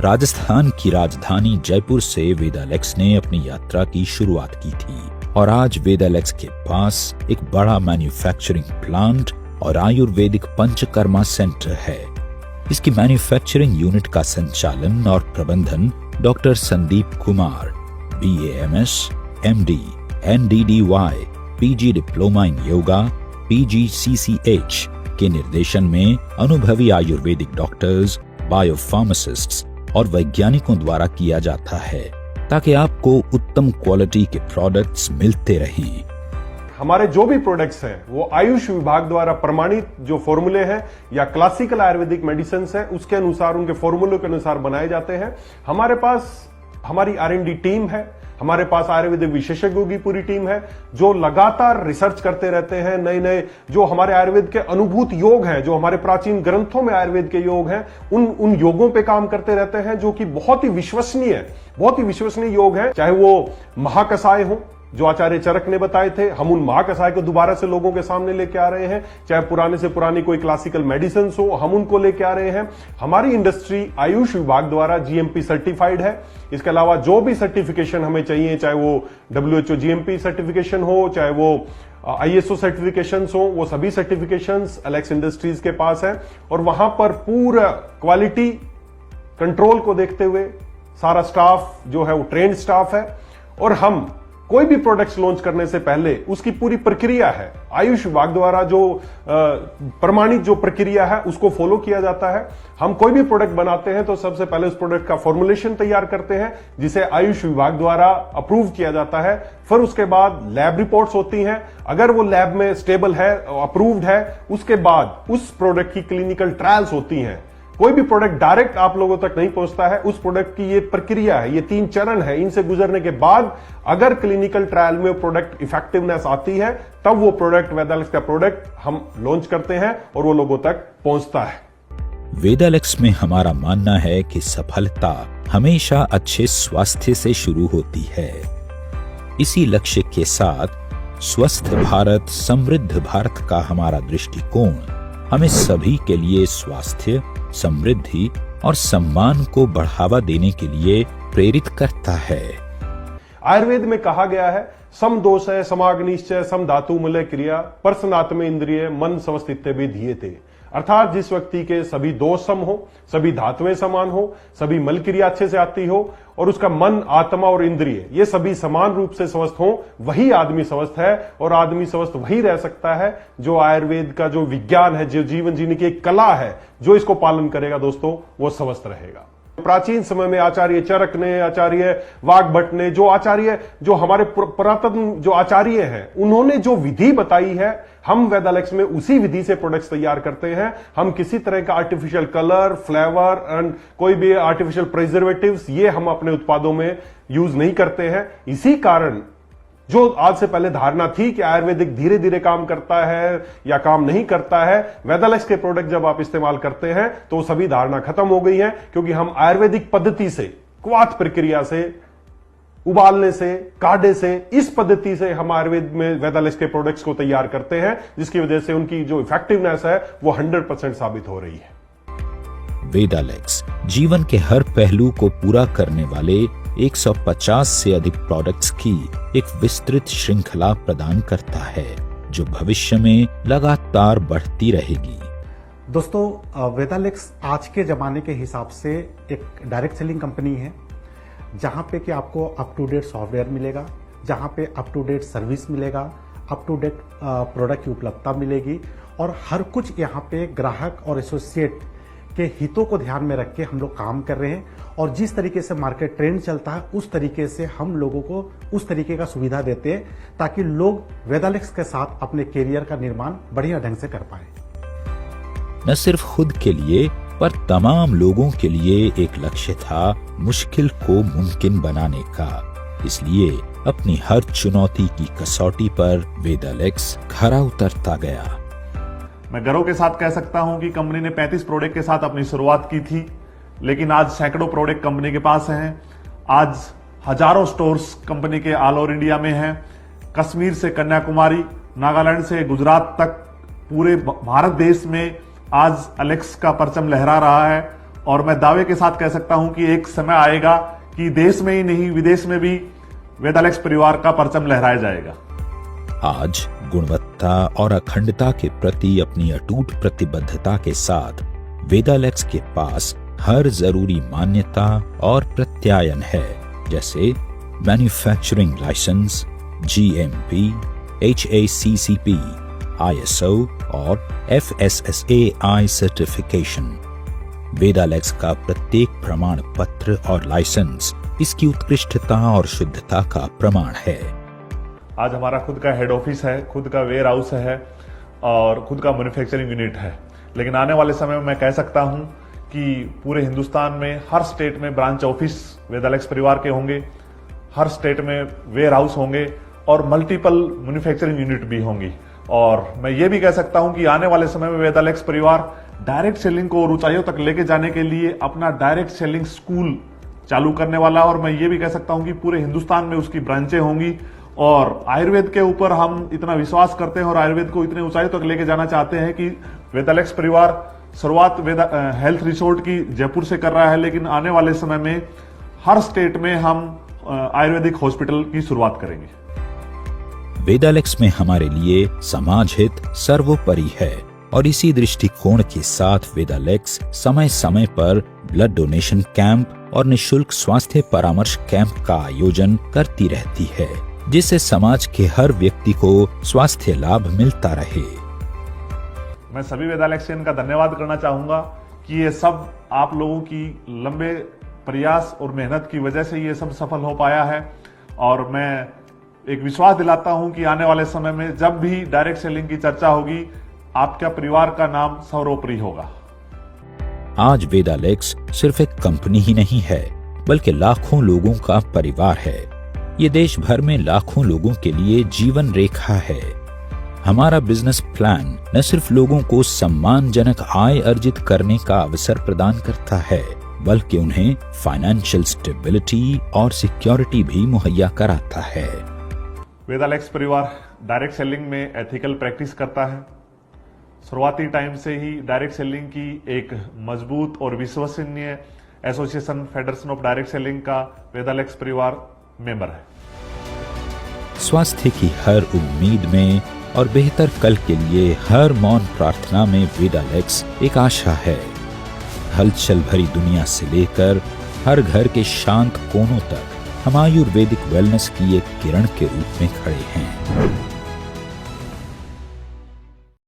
राजस्थान की राजधानी जयपुर से वेदालेक्स ने अपनी यात्रा की शुरुआत की थी और आज वेदालेक्स के पास एक बड़ा मैन्युफैक्चरिंग प्लांट और आयुर्वेदिक पंचकर्मा सेंटर है। इसकी मैन्युफैक्चरिंग यूनिट का संचालन और प्रबंधन doctor Sandeep Kumar, BAMS, MD, NDDY, PG diploma in yoga, PGCCH के निर्देशन में अनुभवी आयुर्वेदिक डॉक्टर्स, बायोफार्मासिस्ट्स और वैज्ञानिकों द्वारा किया जाता है ताकि आपको उत्तम क्वालिटी के प्रोडक्ट्स मिलते रहें। हमारे जो भी प्रोडक्ट्स हैं वो आयुष विभाग द्वारा प्रमाणित जो फॉर्मूले हैं या क्लासिकल आयुर्वेदिक मेडिसिन हैं उसके अनुसार, उनके फॉर्मूलों के अनुसार बनाए जाते हैं। हमारे पास हमारी R&D टीम है, हमारे पास आयुर्वेदिक विशेषज्ञों की पूरी टीम है जो लगातार रिसर्च करते रहते हैं। नए नए जो हमारे आयुर्वेद के अनुभूत योग हैं, जो हमारे प्राचीन ग्रंथों में आयुर्वेद के योग हैं, उन योगों पे काम करते रहते हैं जो कि बहुत ही विश्वसनीय योग हैं। चाहे वो महाकषाय हो जो आचार्य चरक ने बताए थे, हम उन महाकषाय को दोबारा से लोगों के सामने लेके आ रहे हैं। चाहे पुराने से पुरानी कोई क्लासिकल मेडिसिन हो, हम उनको लेके आ रहे हैं। हमारी इंडस्ट्री आयुष विभाग द्वारा GMP सर्टिफाइड है। इसके अलावा जो भी सर्टिफिकेशन हमें चाहिए, चाहे वो WHO GMP सर्टिफिकेशन हो, चाहे वो ISO सर्टिफिकेशन हो, वो सभी सर्टिफिकेशन एलेक्स इंडस्ट्रीज के पास है। और वहां पर पूरा क्वालिटी कंट्रोल को देखते हुए सारा स्टाफ जो है वो ट्रेंड स्टाफ है। और हम कोई भी प्रोडक्ट्स लॉन्च करने से पहले उसकी पूरी प्रक्रिया है, आयुष विभाग द्वारा जो प्रमाणित जो प्रक्रिया है उसको फॉलो किया जाता है। हम कोई भी प्रोडक्ट बनाते हैं तो सबसे पहले उस प्रोडक्ट का फॉर्मुलेशन तैयार करते हैं जिसे आयुष विभाग द्वारा अप्रूव किया जाता है। फिर उसके बाद लैब रिपोर्ट्स होती हैं। अगर वो लैब में स्टेबल है, अप्रूव्ड है, उसके बाद उस प्रोडक्ट की क्लिनिकल ट्रायल्स होती हैं। कोई भी प्रोडक्ट डायरेक्ट आप लोगों तक नहीं पहुंचता है। उस प्रोडक्ट की ये प्रक्रिया है, ये 3 चरण है। इनसे गुजरने के बाद अगर क्लिनिकल ट्रायल में प्रोडक्ट इफेक्टिवनेस आती है तब वो प्रोडक्ट, वेदालेक्स का प्रोडक्ट हम लॉन्च करते हैं और वो लोगों तक पहुंचता है। वेदालेक्स में हमारा मानना है कि सफलता हमेशा अच्छे स्वास्थ्य से शुरू होती है। इसी लक्ष्य के साथ स्वस्थ भारत, समृद्ध भारत का हमारा दृष्टिकोण हमें सभी के लिए स्वास्थ्य, समृद्धि और सम्मान को बढ़ावा देने के लिए प्रेरित करता है। आयुर्वेद में कहा गया है, सम दोष है समाग्निश्चय सम धातु मूल्य क्रिया परसनात्म इंद्रिय मन स्वस्थित्य भी दिए थे। अर्थात जिस व्यक्ति के सभी दोष सम हो, सभी धातुएं समान हो, सभी मल क्रिया अच्छे से आती हो और उसका मन, आत्मा और इंद्रिय ये सभी समान रूप से स्वस्थ हो, वही आदमी स्वस्थ है। और आदमी स्वस्थ वही रह सकता है जो आयुर्वेद का जो विज्ञान है, जो जीवन जीने की एक कला है, जो इसको पालन करेगा दोस्तों, वो स्वस्थ रहेगा। प्राचीन समय में आचार्य चरक ने, आचार्य वाग्भट ने, जो हमारे पुरातन जो आचार्य हैं, उन्होंने जो विधि बताई है, हम वेदालेक्स में उसी विधि से प्रोडक्ट्स तैयार करते हैं। हम किसी तरह का आर्टिफिशियल कलर, फ्लेवर एंड कोई भी आर्टिफिशियल प्रिजर्वेटिव्स ये हम अपने उत्पादों में यूज नहीं करते हैं। इसी कारण जो आज से पहले धारणा थी कि आयुर्वेदिक धीरे धीरे काम करता है या काम नहीं करता है, वेदालेक्स के प्रोडक्ट जब आप इस्तेमाल करते हैं तो सभी धारणा खत्म हो गई है। क्योंकि हम आयुर्वेदिक पद्धति से, क्वाथ प्रक्रिया से, उबालने से, काढ़े से, इस पद्धति से हम आयुर्वेद में वेदालेक्स के प्रोडक्ट्स को तैयार करते हैं, जिसकी वजह से उनकी जो इफेक्टिवनेस है वो 100% साबित हो रही है। वेदालेक्स जीवन के हर पहलू को पूरा करने वाले 150 से अधिक प्रोडक्ट्स की एक विस्तृत श्रृंखला प्रदान करता है जो भविष्य में लगातार बढ़ती रहेगी। दोस्तों, वेदालेक्स आज के जमाने के हिसाब से एक डायरेक्ट सेलिंग कंपनी है, जहां पे कि आपको अप टू डेट सॉफ्टवेयर मिलेगा, जहां पे अप टू डेट सर्विस मिलेगा, अप टू डेट प्रोडक्ट की उपलब्धता मिलेगी और हर कुछ यहाँ पे ग्राहक और एसोसिएट के हितों को ध्यान में रख के हम लोग काम कर रहे हैं। और जिस तरीके से मार्केट ट्रेंड चलता है उस तरीके से हम लोगों को उस तरीके का सुविधा देते हैं ताकि लोग वेदालेक्स के साथ अपने करियर का निर्माण बढ़िया ढंग से कर पाए। न सिर्फ खुद के लिए पर तमाम लोगों के लिए एक लक्ष्य था मुश्किल को मुमकिन बनाने का। इसलिए अपनी हर चुनौती की कसौटी पर वेदालेक्स खरा उतरता गया। मैं गर्व के साथ कह सकता हूं कि कंपनी ने 35 प्रोडक्ट के साथ अपनी शुरुआत की थी, लेकिन आज सैकड़ों प्रोडक्ट कंपनी के पास हैं। आज हजारों स्टोर्स कंपनी के ऑल ओवर इंडिया में हैं। कश्मीर से कन्याकुमारी, नागालैंड से गुजरात तक पूरे भारत देश में आज एलेक्स का परचम लहरा रहा है और मैं दावे के साथ कह सकता हूं कि एक समय आएगा कि देश में ही नहीं विदेश में भी वेदालेक्स परिवार का परचम लहराया जाएगा। आज गुणवत्ता और अखंडता के प्रति अपनी अटूट प्रतिबद्धता के साथ वेदालेक्स के पास हर जरूरी मान्यता और प्रत्यायन है, जैसे manufacturing licence, GMP, HACCP, ISO और FSSAI सर्टिफिकेशन। वेदालेक्स का प्रत्येक प्रमाण पत्र और लाइसेंस इसकी उत्कृष्टता और शुद्धता का प्रमाण है। आज हमारा खुद का हेड ऑफिस है, खुद का वेयर हाउस है और खुद का मैन्युफैक्चरिंग यूनिट है, लेकिन आने वाले समय में मैं कह सकता हूं कि पूरे हिंदुस्तान में हर स्टेट में ब्रांच ऑफिस वेदालेक्स परिवार के होंगे, हर स्टेट में वेयर हाउस होंगे और मल्टीपल मैन्युफैक्चरिंग यूनिट भी होंगी। और मैं ये भी कह सकता हूं कि आने वाले समय में वेदालेक्स परिवार डायरेक्ट सेलिंग को और ऊंचाइयों तक लेके जाने के लिए अपना डायरेक्ट सेलिंग स्कूल चालू करने वाला, और मैं ये भी कह सकता हूं कि पूरे हिंदुस्तान में उसकी ब्रांचें होंगी। और आयुर्वेद के ऊपर हम इतना विश्वास करते हैं और आयुर्वेद को इतने ऊंचाई तक लेके जाना चाहते हैं कि वेदालेक्स परिवार शुरुआत हेल्थ रिसोर्ट की जयपुर से कर रहा है, लेकिन आने वाले समय में हर स्टेट में हम आयुर्वेदिक हॉस्पिटल की शुरुआत करेंगे। वेदालेक्स में हमारे लिए समाज हित सर्वोपरि है और इसी दृष्टिकोण के साथ वेदालेक्स समय समय पर ब्लड डोनेशन कैंप और निशुल्क स्वास्थ्य परामर्श कैंप का आयोजन करती रहती है, जिससे समाज के हर व्यक्ति को स्वास्थ्य लाभ मिलता रहे। मैं सभी वेदालेक्सियन का धन्यवाद करना चाहूंगा कि ये सब आप लोगों की लंबे प्रयास और मेहनत की वजह से ये सब सफल हो पाया है। और मैं एक विश्वास दिलाता हूं कि आने वाले समय में जब भी डायरेक्ट सेलिंग की चर्चा होगी, आपका परिवार का नाम सर्वोपरि होगा। आज वेदालेक्स सिर्फ एक कंपनी ही नहीं है, बल्कि लाखों लोगों का परिवार है। ये देश भर में लाखों लोगों के लिए जीवन रेखा है। हमारा बिजनेस प्लान न सिर्फ लोगों को सम्मानजनक आय अर्जित करने का अवसर प्रदान करता है, बल्कि उन्हें फाइनेंशियल स्टेबिलिटी और सिक्योरिटी भी मुहैया कराता है। वेदालेक्स परिवार डायरेक्ट सेलिंग में एथिकल प्रैक्टिस करता है। शुरुआती टाइम से ही डायरेक्ट सेलिंग की एक मजबूत और विश्वसनीय association federation of direct selling का वेदालेक्स परिवार मेंबर है। स्वास्थ्य की हर उम्मीद में और बेहतर कल के लिए हर मौन प्रार्थना में वेदालेक्स एक आशा है। हलचल भरी दुनिया से लेकर हर घर के शांत कोनों तक हम आयुर्वेदिक वेलनेस की एक किरण के रूप में खड़े हैं।